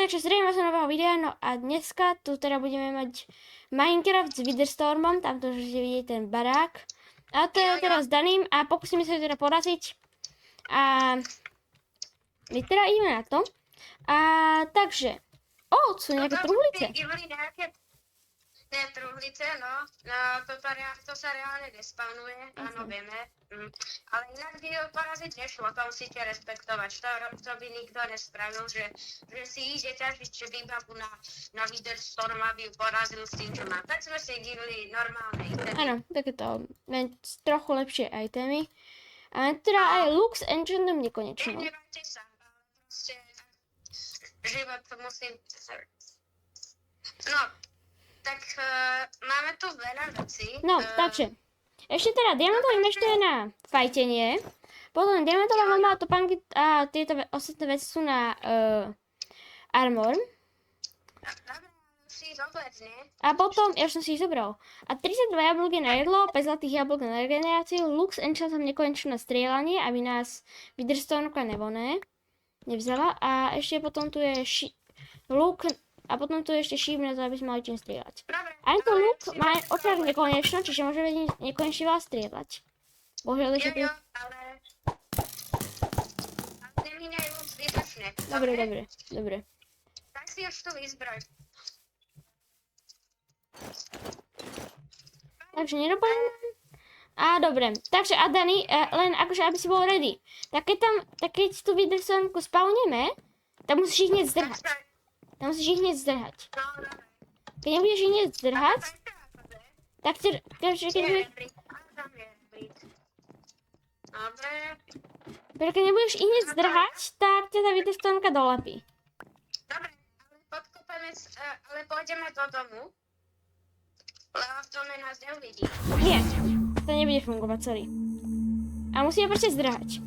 takže zdravím vás do nového videa, no a dneska tu teda budeme mať Minecraft s Witherstormom, tam to už vidíte ten barák. A to je teda s Daným a pokúsime sa ho teda poraziť. A my teda ideme na to. A takže, sú nejaké truhlice. Ne, truhlice, no to sa reálne nespawnuje, áno, vieme. Ale inak by ho poraziť nešlo, to musíte respektovať. To by nikto nespravil, že si ide ťažiť výbavu na Witherstorm, aby ju porazil s tým, čo má. Tak sme si divili normálne itemy. Áno, takéto trochu lepšie itemy. A teda aj Lux Enchantom nekonečno. Nehnevajte sa, ale proste život musím... No, tak máme tu veľa vecí. No, takže, ešte teda diamantový meš to je na fajtenie. Potom diamantová helma a topánky a tieto ostatné veci sú na armor. Dobre, si zober, nie? A potom, ja už som si ich zobral. A 32 jablk je na jedlo, 5 zlatých jablk na regeneráciu, Lux Enchantom nekonečné na strieľanie, aby nás Witherstormka nevzala. A ešte potom tu je luk. A potom tu je ešte šíp na to, aby sme mali čím strieľať. A tento luk má očar nekonečno, čiže môžeme nekonečne veľa strieľať. Bohužiaľ ešte tu... ale nemíňaj luk zbytočne. Dobre. Tak si už tu vyzbroj. Takže nedopadne. A dobre, takže a Dani, len akože aby si bol ready. Tak keď tu Witherstormku spawneme, tak musíš ich hneď zdrhať. Tam musíš ich hneď zdrhať. Keď nebudeš ich hneď zdrhať, tak keď nebudeš ich hneď zdrhať, tak ťa tá Witherstormka dolepí. Dobre, ale pôjdeme do domu, lebo v dome nás neuvidí. Nie, to nebude fungovať, sorry. A musíme proste zdrhať.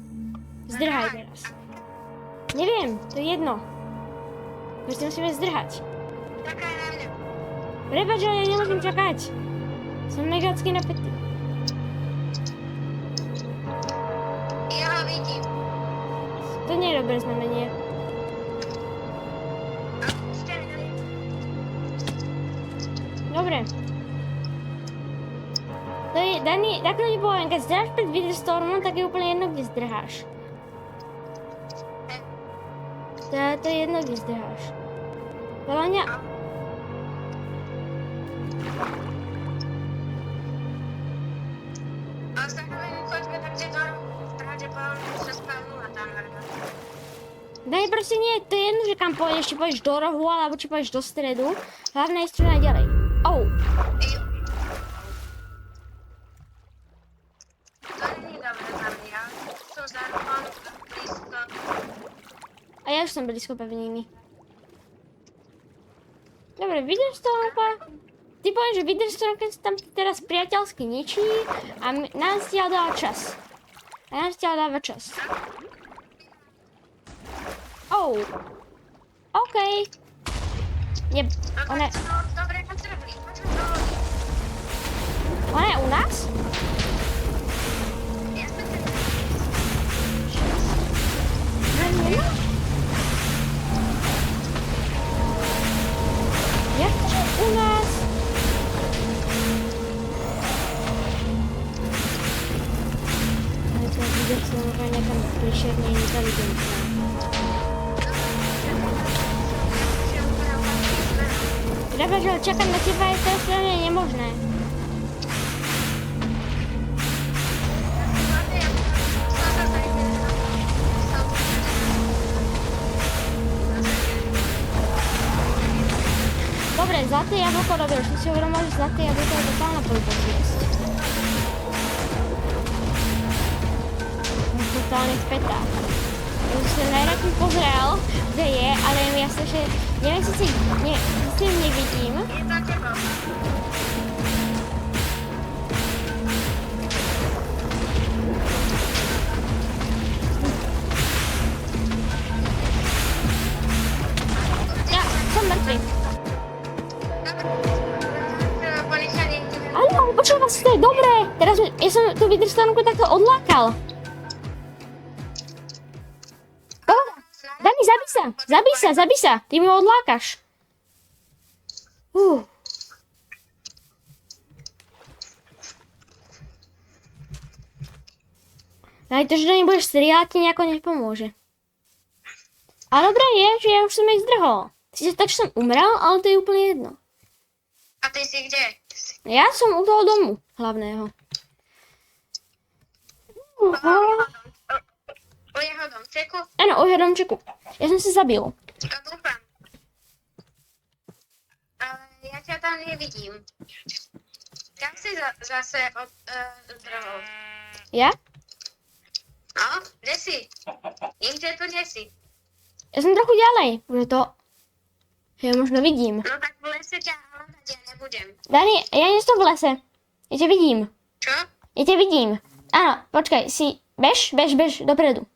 Zdrhaj teraz. Neviem, to je jedno. Proste musíme zdrhať. Čakaj na mňa. Prepáč, ale ja nemôžem čakať. Som megacky napätý. Ja ho vidím. To nie je dobré znamenie. Dobre. To je, Dani, takto ti poviem, keď zdrháš pred Witherstormom, tak je úplne jedno, kde zdrháš. To je jedno, kde zdrháš. Podľa mňa... A zároveň choďme tak, kde do pravdepodobne sa spavnula tá narva. Dani, proste nie, to je jedno, že kam pôjdeš, či pôjdeš do rohu, alebo či pôjdeš do stredu. Hlavné je strieľať ďalej. To není dobré za mňa. Som za rohom blízko. A ja už som blízko pevnými. Dobre, Witherstormka. Ty poviem, že Witherstormka sa tam teraz priateľsky ničí a nám stiaľ dáva čas. OK. Nie, ona je... Dobre, natrhli. Poďme do lodi. Ona je u nás? Ja som ten... Jak u nás? Ale to Witherstormka je nekam príšerne inteligentná. Prepáč, ale čakať na teba je to strašne nemožné. Dobre, zlaté jablko, dobre, už som si uvedomil, že zlaté jablko je totálna blbosť. Totálne spätá. Ja už som najradšej pozrel, kde je, ale je mi jasné, že neviem si nevidím. Je za tebou. Ja, som mŕtvy. Ponechali. Áno, počúva si, to je dobré. Teraz ja som tú Witherstormku takto odlákal. Dani, zabij sa. Zabij sa, ty mi ho odlákaš. Aj to, že do nej budeš strieľať, ti nejako nepomôže. A dobré je, že ja už som jej zdrhol. Sice tak, že som umrel, ale to je úplne jedno. A ty si kde? Ja som u toho domu hlavného. U jeho domčeku? Áno, u jeho domčeku. Ja som sa zabil. To dúfam. Ale ja ťa tam nevidím. Kam si zase zdrhol? Ja? No, kde si? Nikde tu nie si. Ja som trochu ďalej, že to... Ja možno vidím. No tak v lese ťa hľadať ja nebudem. Dani, ja nie som v lese. Ja ťa vidím. Čo? Ja ťa vidím. Áno, počkaj, si... Bež, dopredu.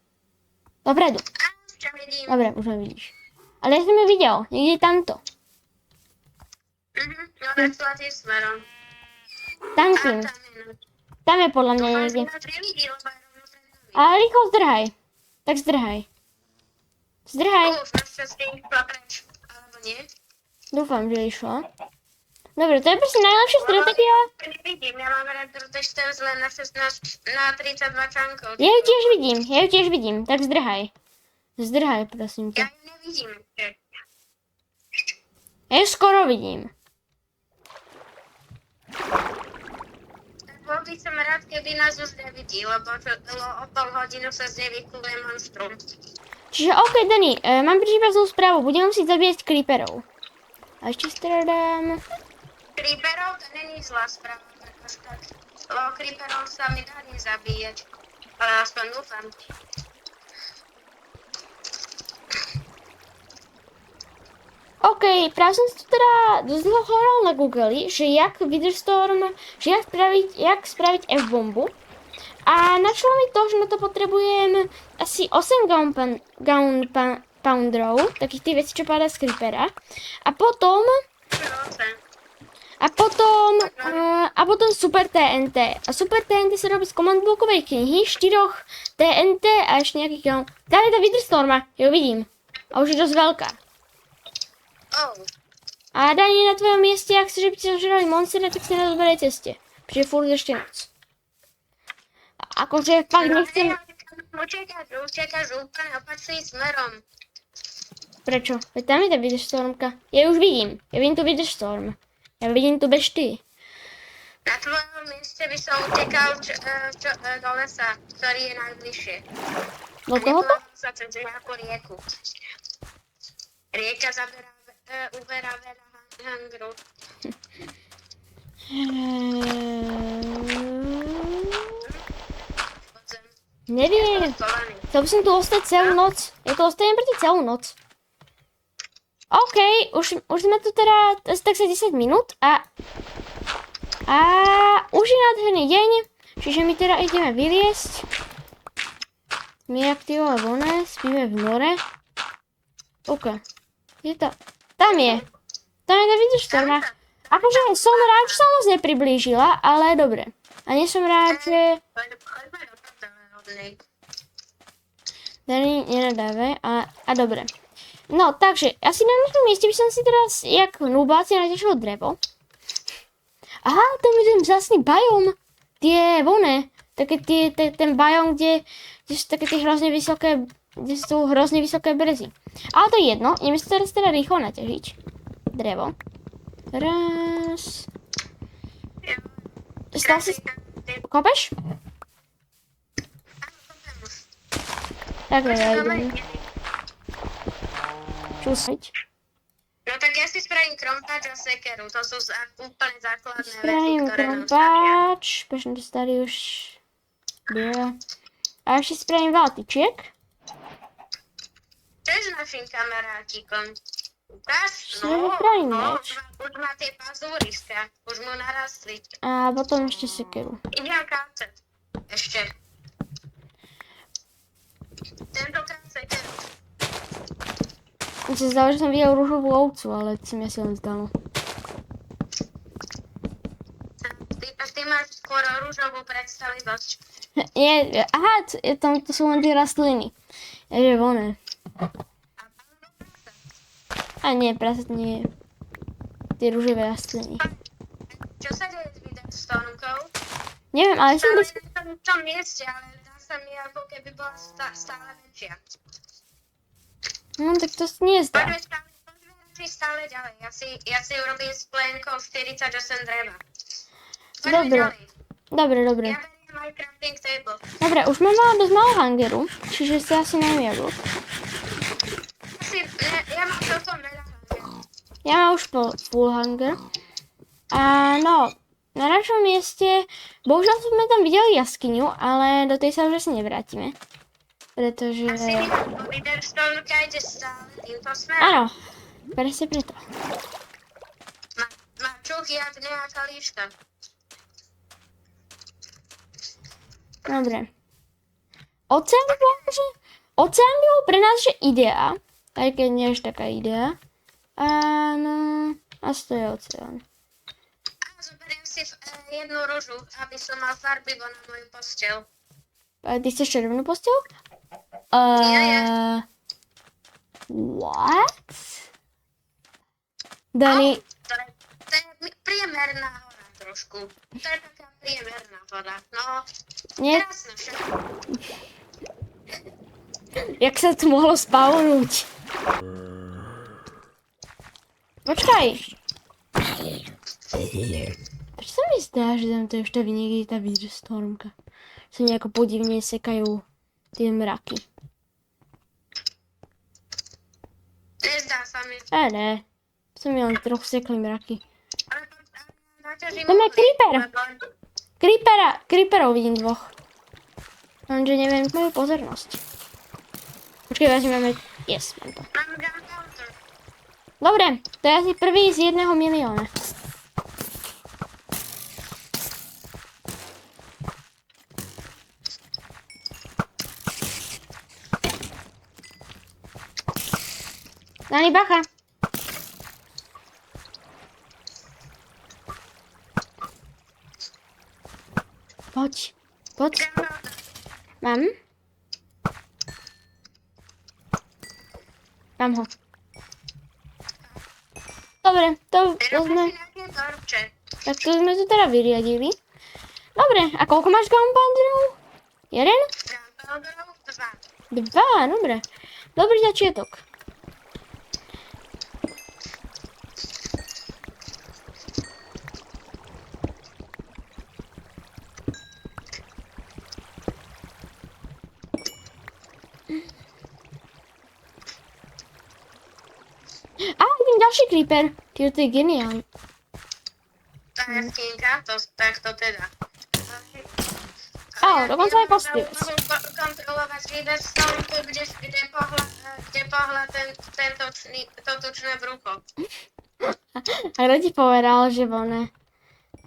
Dopredu. Á, už ťa vidím. Dobre, už ma vidíš. Ale ja som ju videl, niekde tamto. No tak šla tým smerom. Tam A tým. tam je noc. Tam je podľa mňa Dúfam, že niekde. ma nevidí, lebo je rovno pred nami. Ale rýchlo zdrhaj. Tak zdrhaj. Zdrhaj. Už našťastie išla preč. Alebo nie? Dúfam, že išla. Dobre, to je proste najlepšia stratégia. Nevidím, ja mám retrotext len na 32 článkov. Ja ju tiež vidím. Tak zdrhaj. Zdrhaj, prosím Ja ťa. ju nevidím. Ja ju skoro vidím. Tak bol by som rád, keby nás už nevidí, lebo o pol hodinu sa z nej vykuluje monstrum. Čiže OK, Dani, mám pre teba zlú správu. Budem musieť zabíjať creeperov. A ešte stradám... Creeperov to není zlá správa, pretože tak, lebo creeperov sa mi dá nezabíjať. Ale aspoň dúfam. OK, práve som si tu teda dosť dlho hľadal na Google, že jak Witherstorm, že jak spraviť F-bombu. A našlo mi to, že na to potrebujem asi 8 pounderov, takých tých vecí, čo padá z creepera. A potom Super TNT. A Super TNT sa robí z command blockovej knihy, 4 TNT a ešte nejakých gallon. Tam je tá Witherstorma, ju vidím. A už je dosť veľká. Oh. A Dani, na tvojom mieste, ak chceš, že by ti zažrali monstera, tak si na dobrej ceste. Protože furt ešte noc. A akože fakt nechcem... Utekáš úplne opačným smerom. Prečo? Veď tam je tá Witherstormka. Ja už vidím. Ja vidím tu Witherstorm. Ja vidím tu bež ty. Na tvojom mieste by som utekal do lesa, ktorý je najbližšie. Do tohoto? Sa cez nejakú rieku. Rieka uberá veľa hangru. Neviem. Chcel by som tu ostať celú noc. Ja tu ostajem proti celú noc. OK, už sme tu teda tak sa 10 minút a už je nádherný deň, čiže my teda ideme vyliesť. My aktivovali vlne, spíme v nore. OK, je to, tam je tá Witherstorma. Akože som rád, že sa moc nepriblížila, ale dobre. A nie som rád, že... Dani, nenadávaj, a dobre. No, takže, asi na našom mieste by som si teraz, jak nubáci, natešil drevo. Aha, tam je ten vzácny biom. Tie vlne, také ten biom, kde sú také tie hrozne vysoké, kde sú hrozne vysoké brzy. Ale to je jedno, ideme sa teraz teda rýchlo naťažiť. Drevo. Raz. Stal si... Kopeš? Takhle ja idem. Čusať. No tak ja si spravím krompáč a sekeru, to sú úplne základné veci, Spravím ktoré nám stačia. krompáč. Počkaj, to starý už... Biele. A ešte spravím veľa tyčiek. Čo je s našim kamarátikom? Ukáž? Spravím pravý meč. Už má tie pazúriska, už mu narastli. A potom ešte sekeru. Idem kácet. Ešte. Tentokrát sekeru. Mne sa zdalo, že som videl rúžovú ovcu, ale to sa mi asi len zdalo. Ty máš skoro rúžovú predstavivosť. Nie, aha, to sú len tie rastliny. Je voné. A nie, prasat nie je. Tie rúživé rastliny. Čo sa deje s Witherstormkou? Neviem, ale som Stále bez... je na tom mieste, ale dá sa mi, ako keby bola stále väčšia. No tak to sa nie zdá. Poďme stále ďalej. Ja si urobím s plenkou 48 dreva. Poďme Dobre. ďalej. Dobre. Ja beriem aj crafting table. Dobre, už mám mala dosť málo hangeru, čiže si asi najmä jablok. Ja mám celkom veľa hangerov. Ja mám už full hanger. A no, na našom mieste, bohužiaľ sme tam videli jaskyňu, ale do tej sa už asi nevrátime. Pretože... Asi Witherstormka ide stále týmto smerom. Áno, presne preto. Má čuch jak nejaká líška. Dobre. Oceán by bol pre nás, že idea. Aj keď nie je taká idea. Áno, asi to je oceán. A zoberiem si jednu ružu, aby som mal farbivo na moju posteľ. A ty chceš červenú posteľ? Ja. What? Dani, To je priemerná hora trošku. To je taká priemerná hora. No, nie, krásne všetko. jak sa tu mohlo spawnúť? Počkaj. Prečo sa mi zdá, že tam to ešte niekde tá Witherstormka? Sa nejako podivne sekajú tie mraky. Nezdá sa mi. Ne. Som mi len trochu sekli mraky. Ale naťažím Tam je uhlie, creeper. lebo- Creeperov vidím dvoch. Lenže neviem moju pozornosť. Počkej, vezmeme... Yes, mám to. Mám gunpowder. Dobre, to je asi prvý z 1 milióna. Dani, bacha. Poď. Gunpowder. Mám. Mám ho. Dobre, to sme... Robím si nejaké torče. Tak to sme to teda vyriadili. Dobre, a koľko máš gunpowderov? 1? Gunpowderov 2. 2, dobre. Dobrý začiatok. A, vidím ďalší creeper. Tyjo, to je geniálne. Tá jaskynka, tak to teda. Á, dokonca aj kostlivec. Mohol kontrolovať Witherstormku, kde pohľa to tučné brucho. A kto ti povedal, že voné,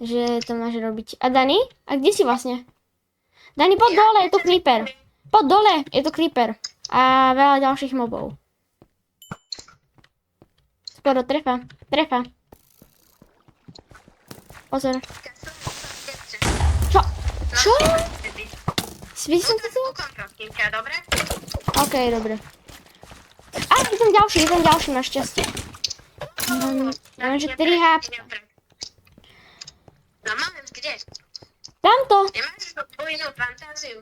že to máš robiť? A Dani? A kde si vlastne? Dani, poď dole, je tu creeper. Poď dole, je tu creeper. A veľa ďalších mobov. Skoro trefa. Pozor. Čo? Čo? Svísam to tu? Dobre? OK, dobre. A, je tam ďalší, máš šťastie. Mám, že 3 HP. No máme, kde? Tamto. Nemáš bujnú fantáziu?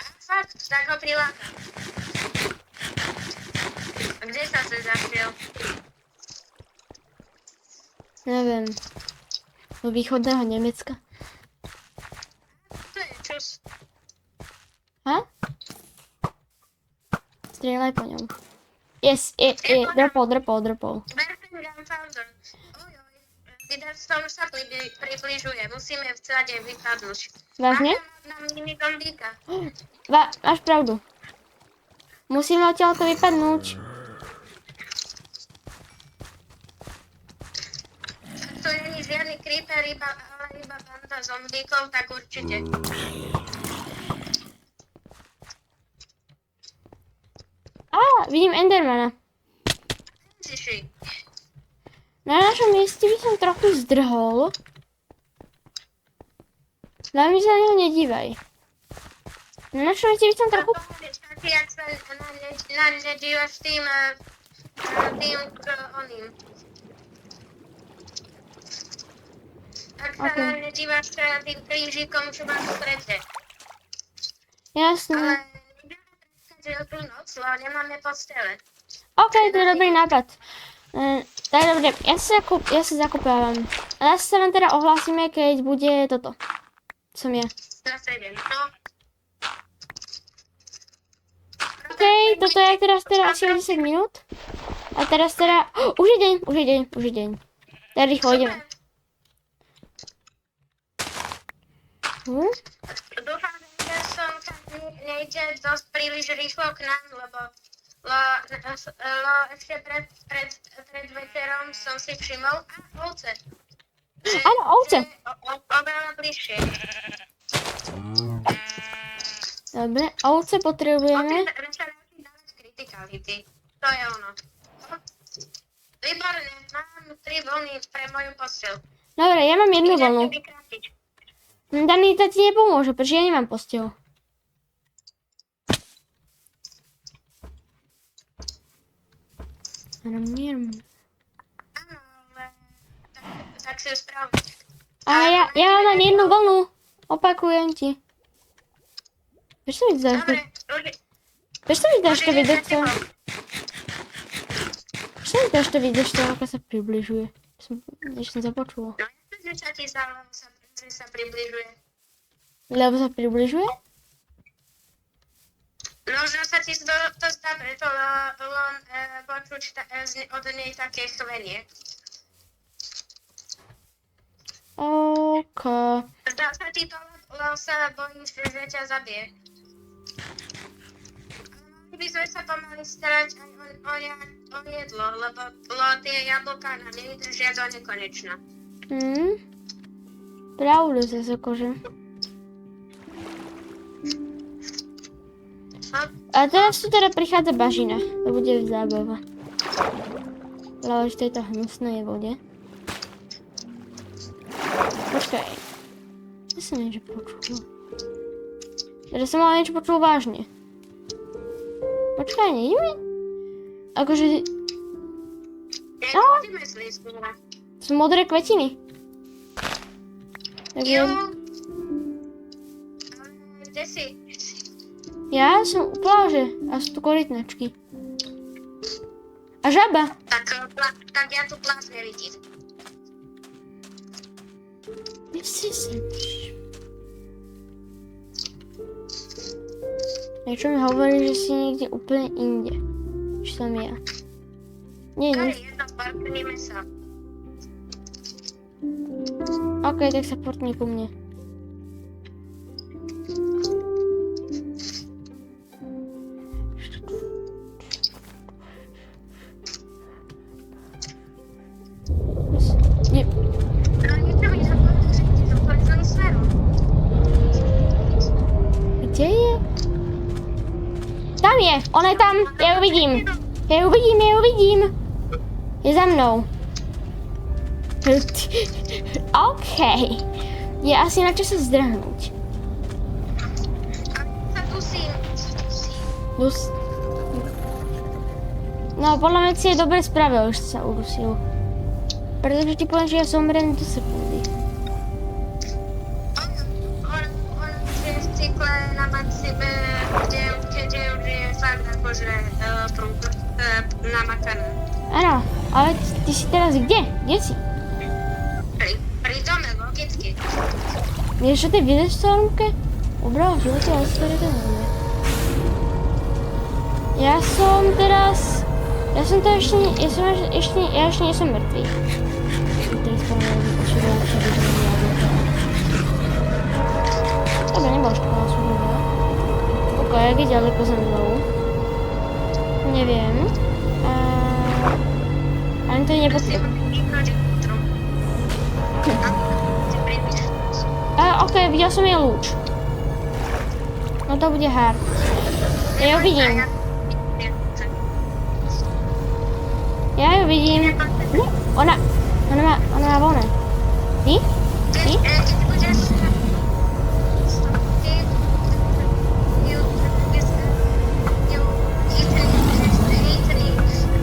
A fakt, tak ho prilákam. A kde sa zašiel? Neviem. Do východného Nemecka. To je čus. Ha? Strieľaj po ňom. Yes, drpol. Bertem gunpowder. Ojoj, Witherstorm sa približuje. Musíme v celade vypadnúť. Vážne? Na mini zombíka. Máš pravdu. Musíme odtiaľto vypadnúť. To nie je žiadny creeper, ale iba banda zombíkov, tak určite. Á, vidím Endermana. Ciši. Na našom mieste by som trochu zdrhol. Hlavne sa na neho nedívaj. Na našom mieste by som trochu... Taký, jak sa na ne dívaš tým tým oným. Ak sa Ok. na mňa díváš tým krížikom, čo mám v strede. Jasné. Ale nebudeme preskať tú noc, lebo nemáme postele. OK, to je dobrý nápad. Tak dobre, ja sa zakopávam. A zase sa vám teda ohlásime, keď bude toto. Som ja. Zase idem. No. OK, toto je teraz teda asi o 10 minút. A teraz teda... už je deň. Tak rýchlo ideme. Dúfam, že som tam nejde dosť príliš rýchlo k nám, lebo ešte pred večerom som si všimol ovce. Áno, ovce. Oveľa bližšie. Dobre, ovce potrebujeme. Sa naučiť dávať kritikality. To je ono. Výborne, mám 3 vlny pre moju posteľ. Dobre, ja mám jednu Idem vlnu. ti vykrátiť. Daný ti nepomôže, pretože ja nemám posteľ. Áno, ale tak si ju správne. Ale ja mám len jednu vlnu. Opakujem ti. Prečo mi dáš to? Prečo mi dáš to vidieť to? Prečo mi dáš to vidieť to, ako sa približuje? Než som započula. No, že sa ti zdalo, že sa približuje. Lebo sa približuje? No, že sa ti to zdá, preto len počuť od nej také chvenie. OK. Zdá sa ti to, lebo sa bojíš, že ťa zabije. Ale mali by sme sa pomaly starať aj o jedlo, lebo tie jablká nám nevydržia do nekonečna. Pravdu zase akože. A teraz tu teda prichádza bažina. To bude zábava. Hlavne v tejto hnusnej vode. Počkaj. Ja som niečo počul. Teda som ale niečo počul vážne. Počkaj, nejdeme? Akože... Ja ti myslíš, skôr. Sú modré kvetiny. Jo. Takže... Ale kde si? Ja som u pláže a sú tu korytnačky. A žaba. Tak ja tu pláž nevidím. Kde si sem? Niečo mi hovorí, že si niekde úplne inde. Čo som ja. Nie, To nie. je jedno, parknime sa. OK, tak sa portni ku mne. Nie. No niečo mi zapadlo, že ideš úplne zlým smerom. Kde je? Tam je, ona je tam, ja ju vidím. Ja ju vidím. Je za mnou. OK. Je asi na čo sa zdrhnúť. A sa dusím. No, podľa mňa si je dobre spravil, že sa udusil. Pretože ti poviem, že ja zomrem do sekundy. On je v cykle na maxime, kde už je fakt akože namakaná. Áno, ale ty si teraz kde? Kde si? Pri dome, logicky. Vieš, čo ty vidíš v stormke? Obrá, že to je to nevie. Ja ešte nie som mŕtvý. Dobre, nebolo škoda, som dobrá. Ok, jak je ďaleko za mnou? Neviem. Ani to nepotrebujem. Ok, videl som jej lúč. No to bude hard. Ja ju vidím. Ja ju vidím. Ne, ona má voľné. Ty? Ty?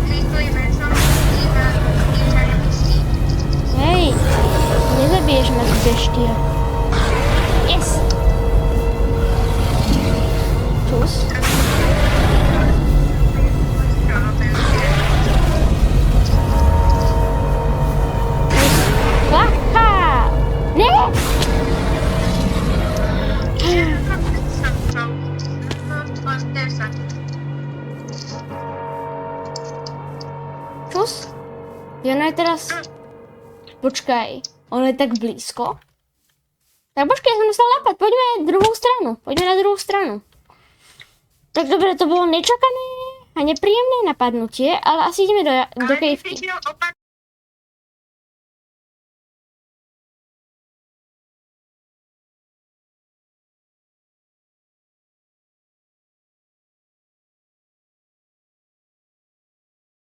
Hejtujme Ježiš, ma tu beštia. Yes! Čus. Haha! Ne! Čus? Jo, ona je teraz... Počkaj, ono je tak blízko. Tak počkaj, ja som dostal nápad, poďme druhou stranu. Poďme na druhú stranu. Tak dobre, to bolo nečakané a nepríjemné napadnutie, ale asi ideme do kejvky.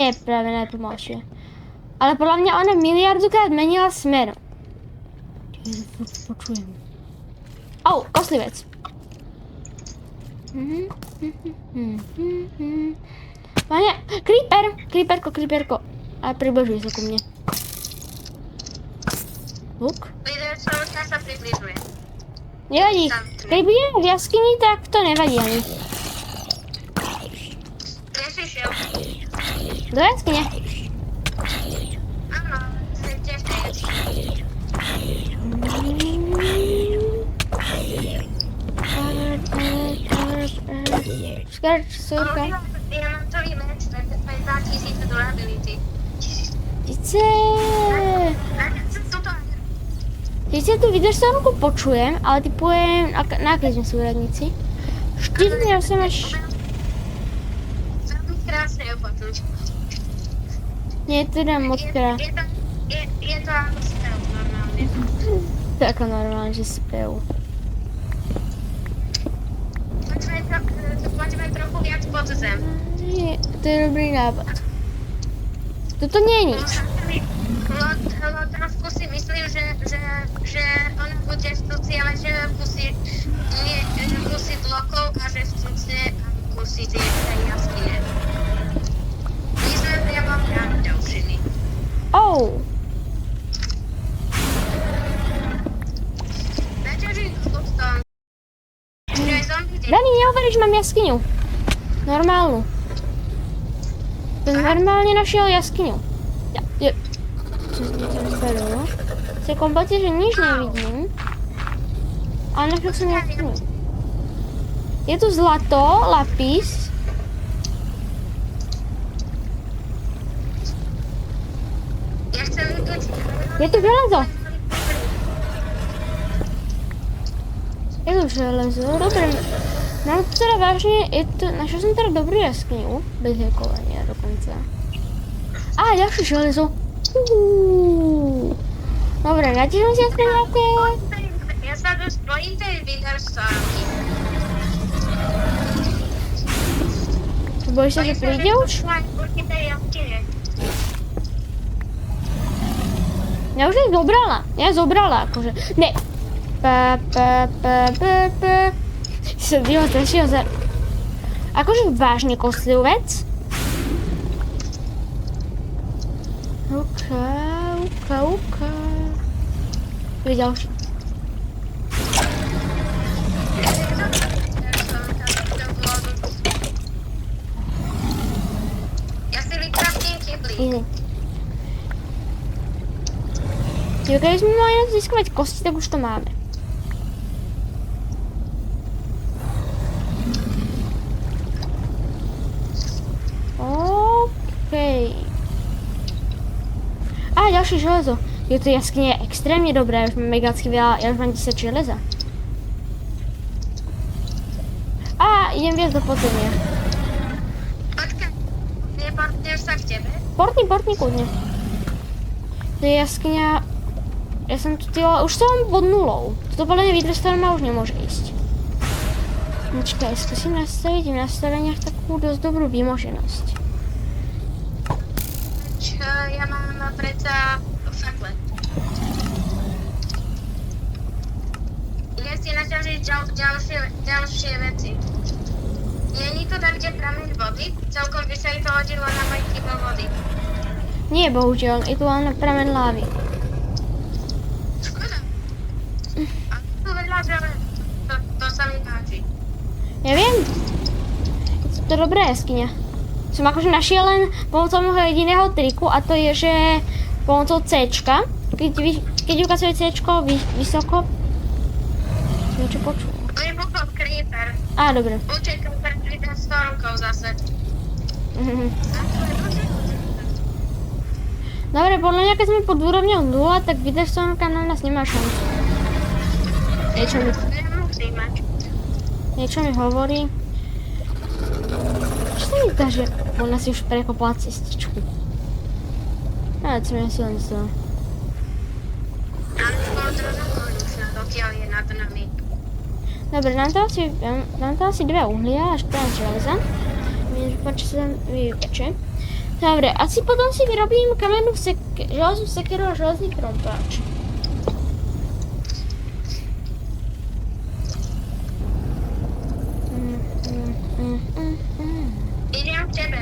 Je práve najpomalšie. Ale podľa mňa ona miliardukrát menila smer. Počujem. Au, koslivec. Pane, creeperko. Ale približuje sa ku mne. Luk. Sa približuje. Nevadí. Keď budeme v jaskyni, tak to nevadí ani. Kde si šiel? Do jaskyne. Áno, kde si? Škrč, súrka. Diamantový meč, to je 2000 durability. Sice... Tuto. Sice tú vydržstovku počujem, ale typujem, na akej sme súradníci. 48 až... Veľmi krásne opatrúť. Nie, to dám moc krát. Je to ako spev normálne. To je ako normálne, že spev. Poďme trochu viac pod zem. Nie, to je dobrý nápad. Toto nie je nič. Trošku si myslím, že ona bude vstúci, ale že kusí blokov a že vstúcne a kusí tie jaskyne. My sme priamo práve ďalšiny. Oh. Večerí kľúbstom. Že je zombie deň. Dani, neuveríš, mám jaskyňu. Normálnu. To normálne našiel jaskyňu. Ja. Čo tam zberú? To je kompletne, že nič nevidím. Ale našiel som jaskyňu. Je tu zlato, lapis. Ja chcem vidieť. Je tu železo. Je tu železo, dobre. Mám teda vážne, našiel som teda dobrú jaskyňu, bez hekovania dokonca. Á, ďalšie železo. Dobre, natížem si aspoň nejaké... Ja sa tu spojím tej Witherstone. Bojíš sa, že príde už? Určité jaskyne. Ja už ich zobrala. Ja zobrala, akože. Ne. Som díval strašil za... Akože vážne kostlivec. OK. Tu je ďalší. Ja si vykraftím kybli. Jo, keď sme mali získovať kosti, tak už to máme. Á, ďalšie železo. Jo, to jaskyne je extrémne dobré, už mám megácky veľa, ja už mám 10 železa. Á, idem viac do podzemia. Počkaj, neportneš sa k tebe? Portni kľudne. To je jaskyňa... Ja som tu už som pod nulou. Toto podľa mňa Witherstone už nemôže ísť. Počkaj, skúsim nastaviť v nastaveniach takú dosť dobrú vymoženosť. Ja mám predsa fakle. Idem si naťažiť ďalšie veci. Není to tam, kde prameň vody? Celkom by sa to hodilo na môj kýbel vody. Nie, bohužiaľ, je tu len prameň lávy. Škoda. peniaze, ale to sa mi páči. Ja viem. Je to dobrá jaskyňa. Som akože našiel len pomocou môjho jediného triku a to je, že pomocou C-čka. Keď ukazuje C-čko vysoko. Niečo počul. Vybuchol creeper. Á, dobre. Utekal pred 100 rokov zase. Dobre, podľa mňa, keď sme pod úrovňou 0, tak Witherstoneovka na nás nemá šancu. Niečo mi hovorí. Čo sa mi zdá, že ona si už prekopala cestičku. Ja som ja si len z toho. Ale bol to zakonečná, dokiaľ je nad nami. Dobre, nám to asi 2 uhlia a 14 železa. Čo sa tam vypeče. Dobre, asi potom si vyrobím kamennú železnú sekeru a železný krompáč. Idem k tebe.